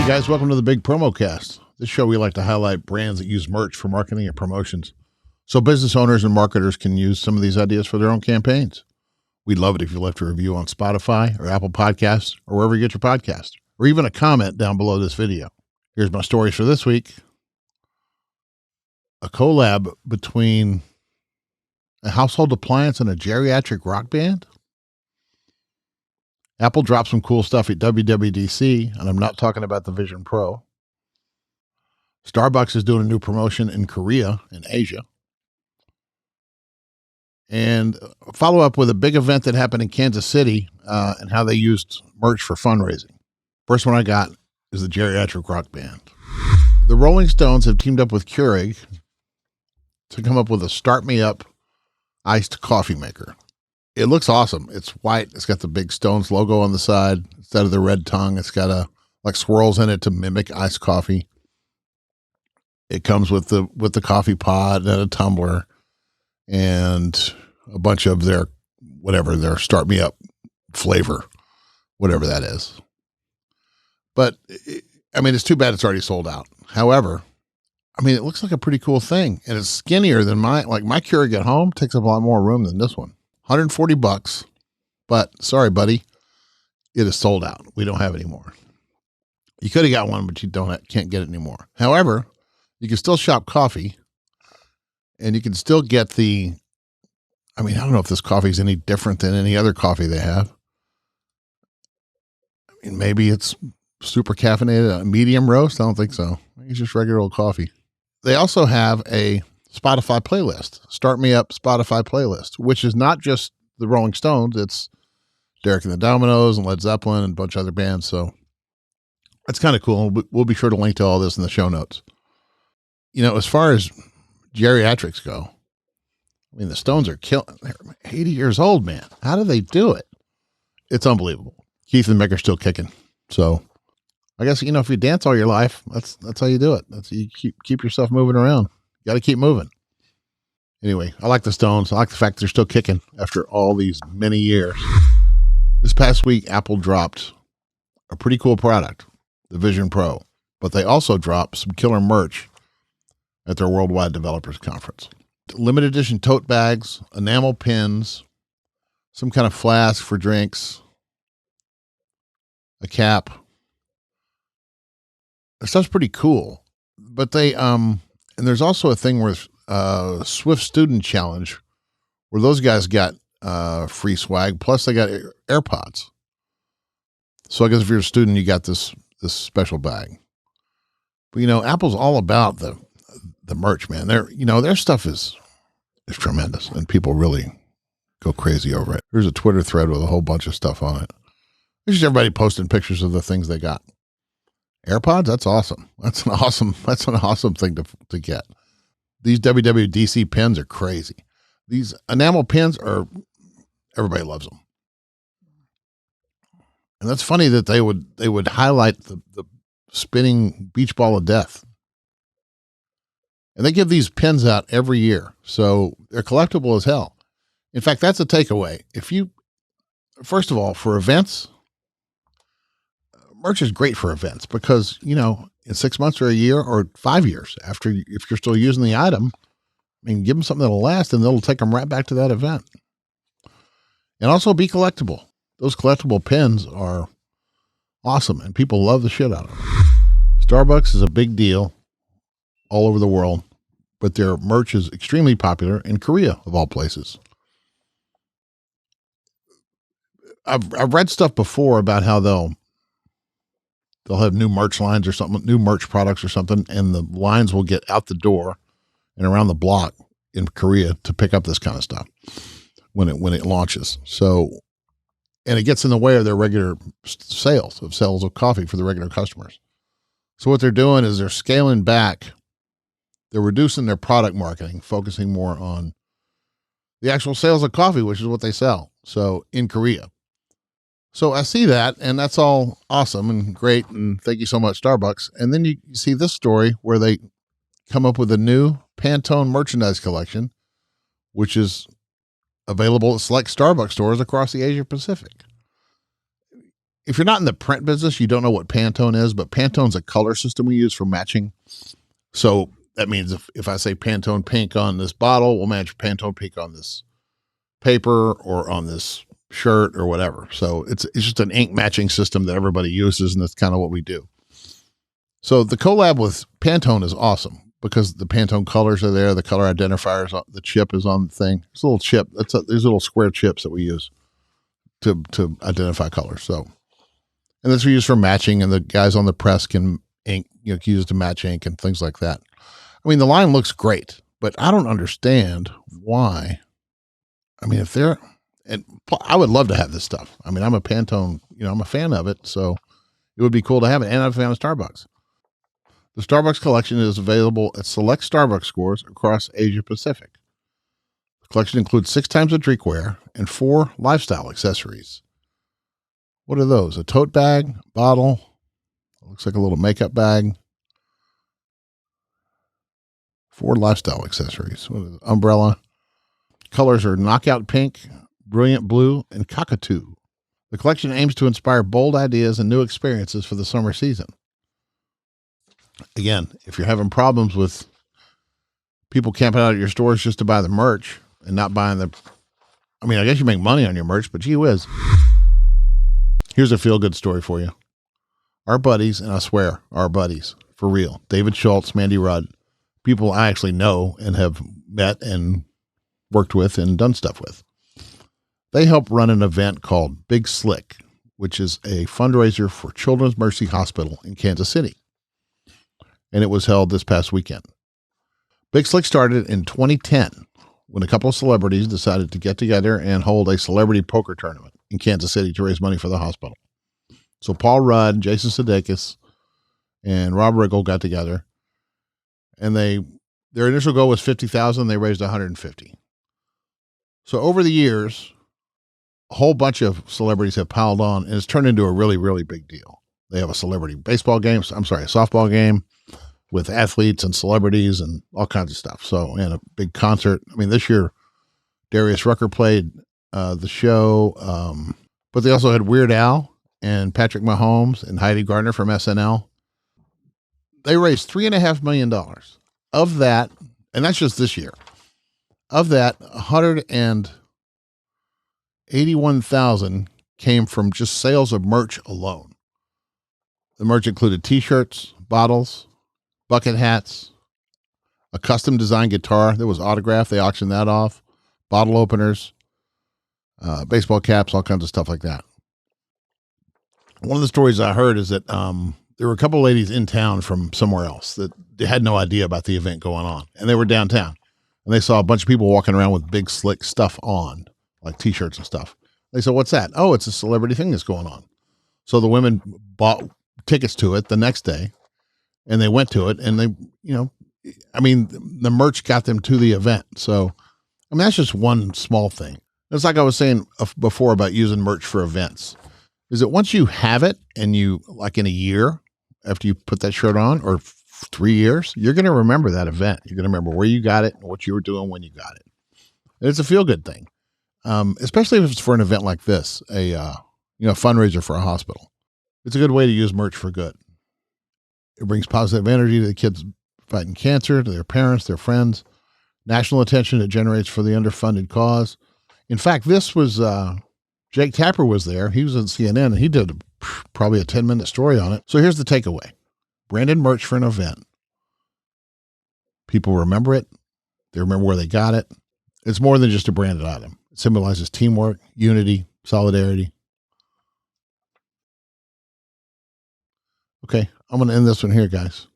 Hey guys, welcome to the Big Promo Cast. This show we like to highlight brands that use merch for marketing and promotions, so business owners and marketers can use some of these ideas for their own campaigns. We'd love it if you left a review on Spotify or Apple Podcasts or wherever you get your podcast, or even a comment down below this video. Here's my stories for this week. A collab between a household appliance and a geriatric rock band. Apple dropped some cool stuff at WWDC, and I'm not talking about the Vision Pro. Starbucks is doing a new promotion in Korea and Asia. And follow up with a big event that happened in Kansas City and how they used merch for fundraising. First one I got is the geriatric rock band. The Rolling Stones have teamed up with Keurig to come up with a Start Me Up iced coffee maker. It looks awesome. It's white. It's got the big Stones logo on the side instead of the red tongue. It's got like swirls in it to mimic iced coffee. It comes with the coffee pod and a tumbler and a bunch of their Start Me Up flavor, whatever that is. But I mean, it's too bad it's already sold out. However, I mean, it looks like a pretty cool thing, and it's skinnier than my Keurig at home takes up a lot more room than this one. $140, but sorry, buddy, it is sold out. We don't have it anymore. You could have got one, but you can't get it anymore. However, you can still shop coffee, and you can still get I don't know if this coffee is any different than any other coffee they have. I mean, maybe it's super caffeinated, a medium roast. I don't think so. It's just regular old coffee. They also have a Spotify playlist, Start Me Up Spotify playlist, which is not just the Rolling Stones. It's Derek and the Dominoes and Led Zeppelin and a bunch of other bands. So it's kind of cool. We'll be sure to link to all this in the show notes. You know, as far as geriatrics go, I mean, the Stones are they're 80 years old, man. How do they do it? It's unbelievable. Keith and Mick are still kicking. So I guess, if you dance all your life, that's how you do it. You keep yourself moving around. Got to keep moving. Anyway, I like the Stones. I like the fact they're still kicking after all these many years. This past week, Apple dropped a pretty cool product, the Vision Pro, but they also dropped some killer merch at their Worldwide Developers Conference. Limited edition tote bags, enamel pins, some kind of flask for drinks, a cap. It stuff's pretty cool, but they, and there's also a thing where Swift Student Challenge, where those guys got free swag, plus they got AirPods. So I guess if you're a student, you got this special bag. But Apple's all about the merch, man. Their stuff is tremendous, and people really go crazy over it. There's a Twitter thread with a whole bunch of stuff on it. There's just everybody posting pictures of the things they got. AirPods, that's awesome. That's an awesome thing to get. These WWDC pins are crazy. These enamel pins everybody loves them. And that's funny that they would highlight the spinning beach ball of death. And they give these pins out every year. So they're collectible as hell. In fact, that's a takeaway. First of all, for events, merch is great for events because, in 6 months or a year or 5 years after, if you're still using the item, give them something that'll last and they'll take them right back to that event. And also be collectible. Those collectible pins are awesome and people love the shit out of them. Starbucks is a big deal all over the world, but their merch is extremely popular in Korea, of all places. I've read stuff before about how they'll have new merch lines or something, new merch products or something, and the lines will get out the door and around the block in Korea to pick up this kind of stuff when it launches. So, and it gets in the way of their regular sales of coffee for the regular customers. So what they're doing is they're scaling back. They're reducing their product marketing, focusing more on the actual sales of coffee, which is what they sell. So in Korea. So I see that, and that's all awesome and great, and thank you so much, Starbucks. And then you see this story where they come up with a new Pantone merchandise collection, which is available at select Starbucks stores across the Asia Pacific. if you're not in the print business, you don't know what Pantone is, but Pantone's a color system we use for matching. So that means if I say Pantone pink on this bottle, we'll match Pantone pink on this paper or on this shirt or whatever. So it's just an ink matching system that everybody uses, and that's kind of what we do. So the collab with Pantone is awesome because the Pantone colors are there. The color identifiers, the chip is on the thing. It's a little chip. These little square chips that we use to identify colors. So, and this we use for matching, and the guys on the press can ink, use it to match ink and things like that. I mean, the line looks great, but I don't understand why. I mean, and I would love to have this stuff. I mean, I'm a Pantone, I'm a fan of it, so it would be cool to have it. And I'm a fan of Starbucks. The Starbucks collection is available at select Starbucks stores across Asia Pacific. The collection includes 6 times of drinkware and 4 lifestyle accessories. What are those? A tote bag, bottle, looks like a little makeup bag. 4 lifestyle accessories. What is it? Umbrella. Colors are knockout pink, brilliant blue, and cockatoo. The collection aims to inspire bold ideas and new experiences for the summer season. Again, if you're having problems with people camping out at your stores just to buy the merch and not buying I guess you make money on your merch, but gee whiz. Here's a feel-good story for you. Our buddies, and I swear, our buddies, for real, David Schultz, Mandy Rudd, people I actually know and have met and worked with and done stuff with. They help run an event called Big Slick, which is a fundraiser for Children's Mercy Hospital in Kansas City. And it was held this past weekend. Big Slick started in 2010 when a couple of celebrities decided to get together and hold a celebrity poker tournament in Kansas City to raise money for the hospital. So Paul Rudd, Jason Sudeikis, and Rob Riggle got together, and their initial goal was $50,000. They raised $150,000. So over the years, a whole bunch of celebrities have piled on, and it's turned into a really, really big deal. They have a celebrity softball game with athletes and celebrities and all kinds of stuff. So, and a big concert. I mean, this year, Darius Rucker played the show, but they also had Weird Al and Patrick Mahomes and Heidi Gardner from SNL. They raised $3.5 million. Of that, and that's just this year. Of that, $181,000 came from just sales of merch alone. The merch included t-shirts, bottles, bucket hats, a custom designed guitar that was autographed. They auctioned that off, bottle openers, baseball caps, all kinds of stuff like that. One of the stories I heard is that there were a couple of ladies in town from somewhere else that they had no idea about the event going on, and they were downtown, and they saw a bunch of people walking around with Big Slick stuff on, like t-shirts and stuff. They said, "What's that?" "Oh, it's a celebrity thing that's going on." So the women bought tickets to it the next day, and they went to it, and they, the merch got them to the event. So, that's just one small thing. It's like I was saying before about using merch for events, is that once you have it and you, like in a year after you put that shirt on, or 3 years, you're going to remember that event. You're going to remember where you got it and what you were doing when you got it. And it's a feel-good thing, especially if it's for an event like this, a fundraiser for a hospital. It's a good way to use merch for good. It brings positive energy to the kids fighting cancer, to their parents, their friends, national attention it generates for the underfunded cause. In fact, this was, Jake Tapper was there. He was on CNN, and he did probably a 10-minute story on it. So here's the takeaway. Branded merch for an event. People remember it. They remember where they got it. It's more than just a branded item. It symbolizes teamwork, unity, solidarity. Okay, I'm going to end this one here, guys.